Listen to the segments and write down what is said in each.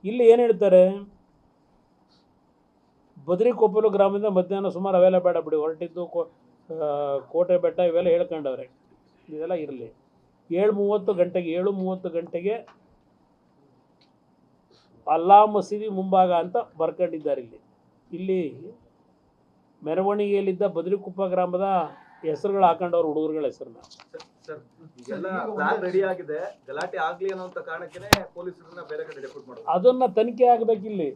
ಇಲ್ಲಿ ಏನು ಹೇಳ್ತಾರೆ, ಬದ್ರಿಕೊಪ್ಪಲು ಗ್ರಾಮದಿಂದ ಮಧ್ಯಾಹ್ನ ಸುಮಾರು ಅವೆಲ್ಲ ಬೇಡ ಬಿಡಿ, ಹೊರಟಿದ್ದು ಕೋಟೆ ಬೆಟ್ಟ ಇವೆಲ್ಲ ಹೇಳ್ಕೊಂಡವ್ರೆ. ಇದೆಲ್ಲ ಇರಲಿ. 7:30 ಗಂಟೆಗೆ ಅಲ್ಲಾ ಮಸೀದಿ ಮುಂಭಾಗ ಅಂತ ಬರ್ಕೊಂಡಿದ್ದಾರೆ. ಇಲ್ಲಿ ಮೆರವಣಿಗೆಯಲ್ಲಿದ್ದ ಬದ್ರಿಕೊಪ್ಪ ಗ್ರಾಮದ ಹೆಸರುಗಳು ಹಾಕೊಂಡವ್ರು, ಹುಡುಗರುಗಳ ಹೆಸರನ್ನ. ಅದನ್ನ ತನಿಖೆ ಆಗಬೇಕಿಲ್ಲಿ.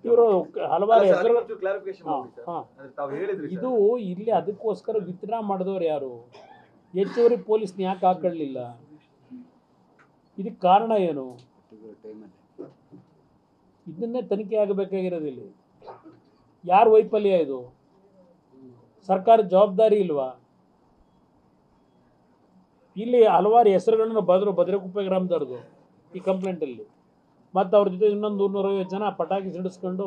ಇವರು ಹಲವಾರು ಹೆಸರು ಇದು ಇಲ್ಲಿ ಅದಕ್ಕೋಸ್ಕರ ವಿತ್ಡ್ರಾ ಮಾಡಿದವ್ರು ಯಾರು? ಹೆಚ್ಚುವರಿ ಪೊಲೀಸ್ನ ಯಾಕೆ ಹಾಕೊಳ್ಳಿಲ್ಲ? ಇದಕ್ಕೆ ಕಾರಣ ಏನು? ಇದನ್ನೇ ತನಿಖೆ ಆಗಬೇಕಾಗಿರೋದು. ಇಲ್ಲಿ ಯಾರ ವೈಫಲ್ಯ ಇದು? ಸರ್ಕಾರ ಜವಾಬ್ದಾರಿ ಇಲ್ವಾ? ಇಲ್ಲಿ ಹಲವಾರು ಹೆಸರುಗಳನ್ನು ಬದ್ರಿಕೊಪ್ಪ ಗ್ರಾಮದವ್ರದ್ದು ಈ ಕಂಪ್ಲೇಂಟಲ್ಲಿ. ಮತ್ತು ಅವ್ರ ಜೊತೆ ಇನ್ನೊಂದು 250 ಜನ ಪಟಾಕಿ ಸಿಡಿಸ್ಕೊಂಡು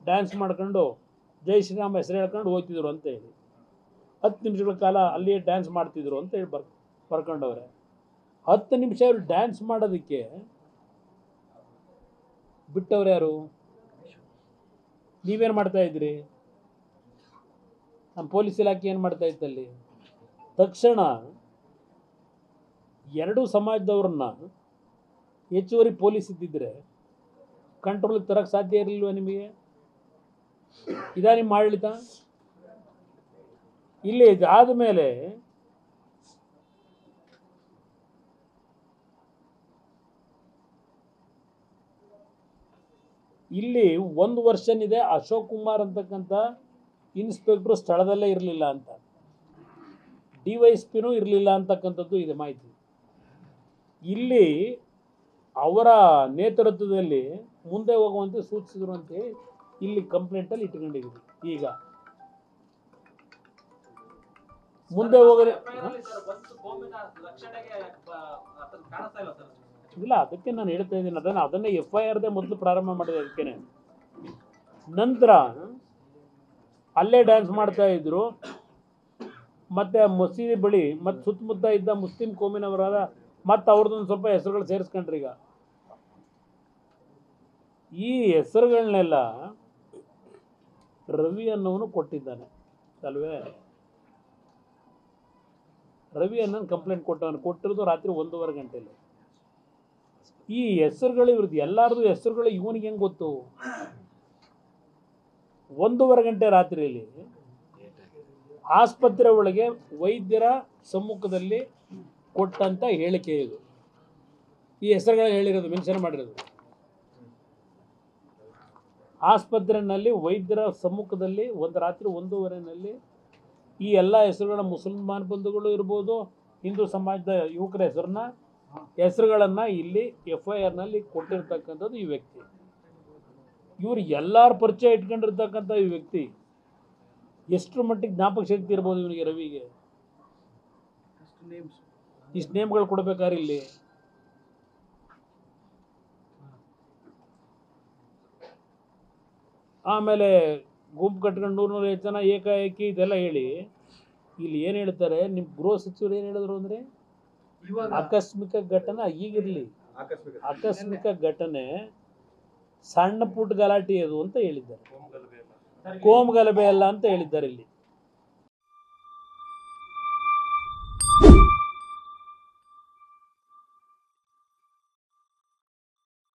ಡ್ಯಾನ್ಸ್ ಮಾಡ್ಕೊಂಡು ಜೈ ಶ್ರೀರಾಮ ಹೆಸರು ಹೇಳ್ಕೊಂಡು ಹೋಗ್ತಿದ್ರು ಅಂತ ಹೇಳಿ 10 ನಿಮಿಷಗಳ ಕಾಲ ಅಲ್ಲಿಯೇ ಡ್ಯಾನ್ಸ್ ಮಾಡ್ತಿದ್ರು ಅಂತ ಹೇಳಿ ಬರ್ಕೊಂಡವ್ರೆ. 10 ನಿಮಿಷ ಅವ್ರು ಡ್ಯಾನ್ಸ್ ಮಾಡೋದಕ್ಕೆ ಬಿಟ್ಟವ್ರು ಯಾರು? ನೀವೇನು ಮಾಡ್ತಾಯಿದ್ರಿ? ನಮ್ಮ ಪೊಲೀಸ್ ಇಲಾಖೆ ಏನು ಮಾಡ್ತಾ ಇತ್ತಲ್ಲಿ? ತಕ್ಷಣ ಎರಡೂ ಸಮಾಜದವ್ರನ್ನ ಹೆಚ್ಚುವರಿ ಪೊಲೀಸ್ ಇದ್ದಿದ್ರೆ ಕಂಟ್ರೋಲಿಗೆ ತರಕ್ಕೆ ಸಾಧ್ಯ ಇರಲಿಲ್ವ ನಿಮಗೆ? ಇದಾ ನಿಮ್ಮ ಆಡಳಿತ? ಇಲ್ಲಿ ಇದಾದ ಮೇಲೆ ಇಲ್ಲಿ 1 ವರ್ಷನ್ ಇದೆ, ಅಶೋಕ್ ಕುಮಾರ್ ಅಂತಕ್ಕಂಥ ಇನ್ಸ್ಪೆಕ್ಟ್ರು ಸ್ಥಳದಲ್ಲೇ ಇರಲಿಲ್ಲ ಅಂತ, DYSPನೂ ಇರಲಿಲ್ಲ ಅಂತಕ್ಕಂಥದ್ದು ಇದೆ ಮಾಹಿತಿ. ಇಲ್ಲಿ ಅವರ ನೇತೃತ್ವದಲ್ಲಿ ಮುಂದೆ ಹೋಗುವಂತೆ ಸೂಚಿಸಿದ್ರು ಅಂತೇಳಿ ಇಲ್ಲಿ ಕಂಪ್ಲೇಂಟಲ್ಲಿ ಇಟ್ಕೊಂಡಿದ್ದೀವಿ. ಈಗ ಮುಂದೆ ಹೋಗದೆ ಇಲ್ಲ, ಅದಕ್ಕೆ ನಾನು ಹೇಳ್ತಾ ಇದ್ದೀನಿ. ಅದನ್ನೇ FIRದೇ ಮೊದಲು ಪ್ರಾರಂಭ ಮಾಡಿದೆ. ಅದಕ್ಕೇನೆ ನಂತರ ಅಲ್ಲೇ ಡ್ಯಾನ್ಸ್ ಮಾಡ್ತಾ ಇದ್ರು. ಮತ್ತು ಮಸೀದಿ ಬಳಿ ಮತ್ತು ಸುತ್ತಮುತ್ತ ಇದ್ದ ಮುಸ್ಲಿಂ ಕೋಮಿನವರಾದ ಮತ್ತು ಅವ್ರದ್ದೊಂದು ಸ್ವಲ್ಪ ಹೆಸರುಗಳು ಸೇರಿಸ್ಕೊಂಡ್ರಿ. ಈಗ ಈ ಹೆಸರುಗಳನ್ನೆಲ್ಲ ರವಿ ಅನ್ನೋನು ಕೊಟ್ಟಿದ್ದಾನೆ ಅಲ್ವೇ? ರವಿ ಅನ್ನೋನು ಕಂಪ್ಲೇಂಟ್ ಕೊಟ್ಟಿರೋದು ರಾತ್ರಿ 1:30 ಗಂಟೆಯಲ್ಲಿ. ಈ ಹೆಸರುಗಳು ಇವ್ರದ್ದು ಎಲ್ಲರದು ಹೆಸರುಗಳು ಇವನಿಗೆ ಹೆಂಗೆ ಗೊತ್ತು? 1:30 ಗಂಟೆ ರಾತ್ರಿಯಲ್ಲಿ ಆಸ್ಪತ್ರೆ ಒಳಗೆ ವೈದ್ಯರ ಸಮ್ಮುಖದಲ್ಲಿ ಕೊಟ್ಟಂತ ಹೇಳಿಕೆ ಇದು. ಈ ಹೆಸರುಗಳು ಹೇಳಿರೋದು, ಮೆನ್ಷನ್ ಮಾಡಿರೋದು. ಆಸ್ಪತ್ರೆಯಲ್ಲಿ ವೈದ್ಯರ ಸಮ್ಮುಖದಲ್ಲಿ ಒಂದು ರಾತ್ರಿ 1:30ನಲ್ಲಿ ಈ ಎಲ್ಲ ಹೆಸರುಗಳ ಮುಸಲ್ಮಾನ್ ಬಂಧುಗಳು ಇರ್ಬೋದು, ಹಿಂದೂ ಸಮಾಜದ ಯುವಕರ ಹೆಸರುಗಳನ್ನು ಇಲ್ಲಿ FIRನಲ್ಲಿ ಕೊಟ್ಟಿರ್ತಕ್ಕಂಥದ್ದು ಈ ವ್ಯಕ್ತಿ. ಇವರು ಎಲ್ಲರ ಪರಿಚಯ ಇಟ್ಕೊಂಡಿರ್ತಕ್ಕಂಥ ಈ ವ್ಯಕ್ತಿ ಎಷ್ಟರ ಮಟ್ಟಿಗೆ ಜ್ಞಾಪಕ ಶಕ್ತಿ ಇರ್ಬೋದು ಇವನಿಗೆ? ರವಿಗೆ ಇಷ್ಟು ನೇಮ್ಗಳು ಕೊಡ್ಬೇಕಾದ್ರೆ ಇಲ್ಲಿ ಆಮೇಲೆ ಗುಂಪು ಕಟ್ಕೊಂಡು 150 ಜನ ಏಕಾಏಕಿ ಇದೆಲ್ಲ ಹೇಳಿ ಇಲ್ಲಿ ಏನು ಹೇಳ್ತಾರೆ, ನಿಮ್ಮ ಗೃಹ ಸಚಿವರು ಏನು ಹೇಳಿದ್ರು ಅಂದರೆ ಆಕಸ್ಮಿಕ ಘಟನೆ ಈಗಿರಲಿ, ಆಕಸ್ಮಿಕ ಘಟನೆ ಸಣ್ಣ ಪುಟ್ಟ ಗಲಾಟೆ ಅದು ಅಂತ ಹೇಳಿದ್ದಾರೆ, ಕೋಮು ಗಲಭೆ ಅಲ್ಲ ಅಂತ ಹೇಳಿದ್ದಾರೆ ಇಲ್ಲಿ.